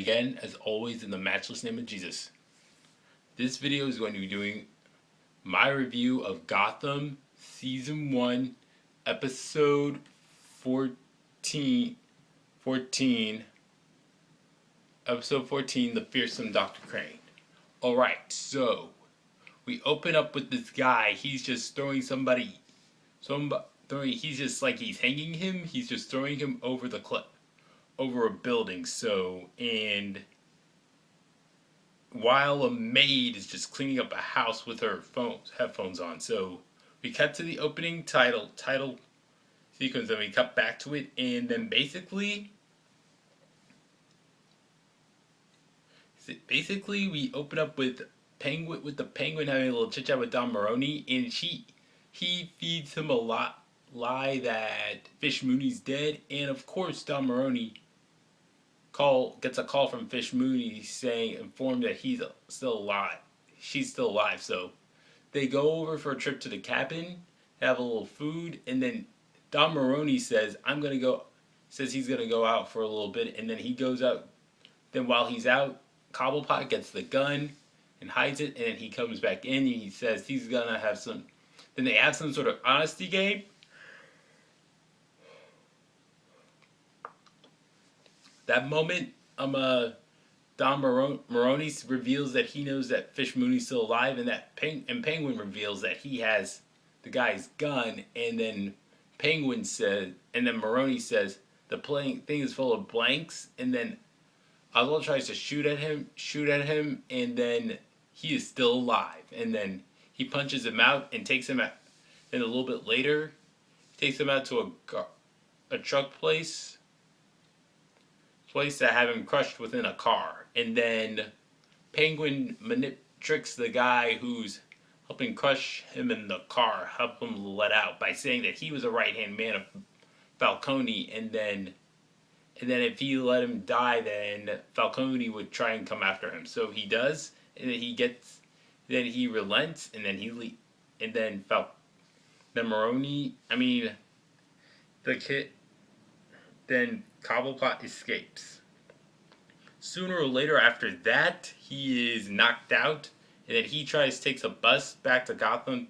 Again, as always, in the matchless name of Jesus. This video is going to be doing my review of Gotham Season 1, Episode 14, Episode 14, The Fearsome Dr. Crane. Alright, so we open up with this guy. He's just throwing he's just like he's hanging him. He's just throwing him over the cliff, over a building. So, and while a maid is just cleaning up a house with her headphones on. So we cut to the opening title sequence, and we cut back to it, and then basically we open up with the Penguin having a little chit chat with Don Maroney, and he feeds him a lie that Fish Mooney's dead, and of course Don Maroney gets a call from Fish Mooney informed that he's still alive. She's still alive, so they go over for a trip to the cabin, have a little food, and then Don Maroney says he's gonna go out for a little bit, and then he goes out. Then while he's out, Cobblepot gets the gun and hides it, and then he comes back in and he says he's gonna have some. Then they have some sort of honesty game. That moment, Don Maroney reveals that he knows that Fish Mooney's still alive, and Penguin reveals that he has the guy's gun, and then Maroney says the thing is full of blanks, and then Oswald tries to shoot at him, and then he is still alive, and then he punches him out and takes him out. Then a little bit later, he takes him out to a truck place that have him crushed within a car, and then Penguin tricks the guy who's helping crush him in the car, help him let out by saying that he was a right-hand man of Falcone, and then if he let him die, then Falcone would try and come after him. So he does, and then he relents, and then then Cobblepot escapes. Sooner or later after that, he is knocked out, and then he takes a bus back to Gotham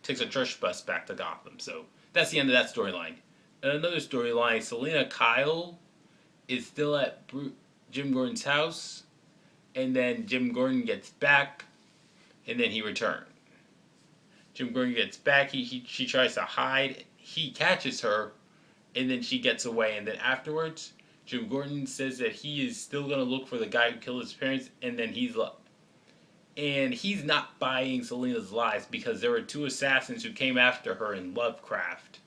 takes a church bus back to Gotham. So that's the end of that storyline. And another storyline, Selena Kyle is still at Jim Gordon's house, and then Jim Gordon gets back, and then he returns. Jim Gordon gets back, she tries to hide, he catches her, and then she gets away, and then afterwards, Jim Gordon says that he is still going to look for the guy who killed his parents, and then he's not buying Selena's lies, because there were two assassins who came after her in Lovecraft,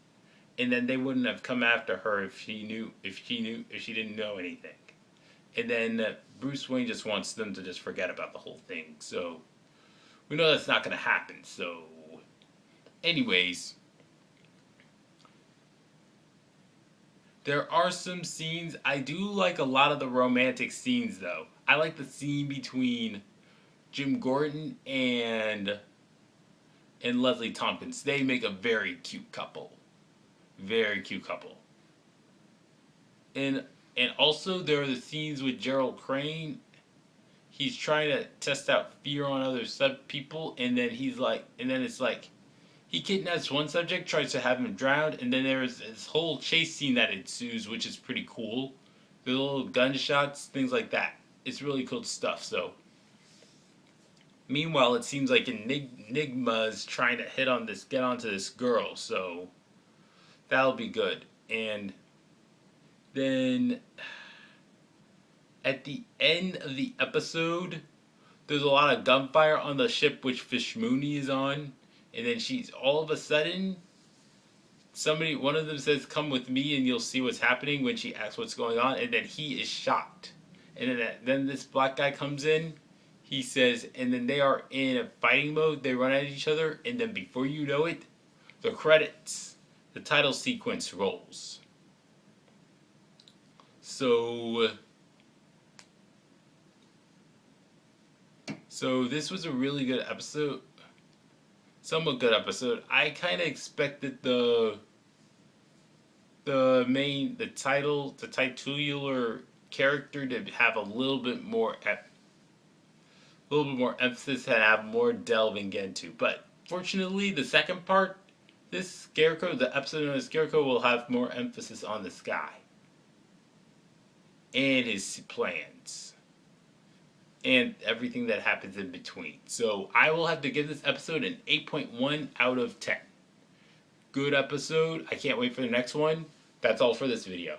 and then they wouldn't have come after her if she didn't know anything. And then Bruce Wayne just wants them to just forget about the whole thing, so we know that's not going to happen. So anyways, there are some scenes. I do like a lot of the romantic scenes, though. I like the scene between Jim Gordon and Leslie Tompkins. They make a very cute couple. Very cute couple. And also there are the scenes with Gerald Crane. He's trying to test out fear on other people, and then it's like he kidnaps one subject, tries to have him drowned, and then there's this whole chase scene that ensues, which is pretty cool. The little gunshots, things like that. It's really cool stuff. So, meanwhile, it seems like Enigma's trying to get onto this girl, so that'll be good. And then at the end of the episode, there's a lot of gunfire on the ship which Fish Mooney is on. And then all of a sudden, one of them says, "Come with me and you'll see what's happening," when she asks what's going on, and then he is shot. And then this black guy comes in, he says, and then they are in a fighting mode, they run at each other, and then before you know it, the credits, the title sequence rolls. So this was a really good episode. Somewhat good episode. I kind of expected the titular character to have a little bit more emphasis and have more delving into. But fortunately, the second part, this Scarecrow, the episode of the Scarecrow, will have more emphasis on the sky and his plans and everything that happens in between. So I will have to give this episode an 8.1 out of 10. Good episode. I can't wait for the next one. That's all for this video.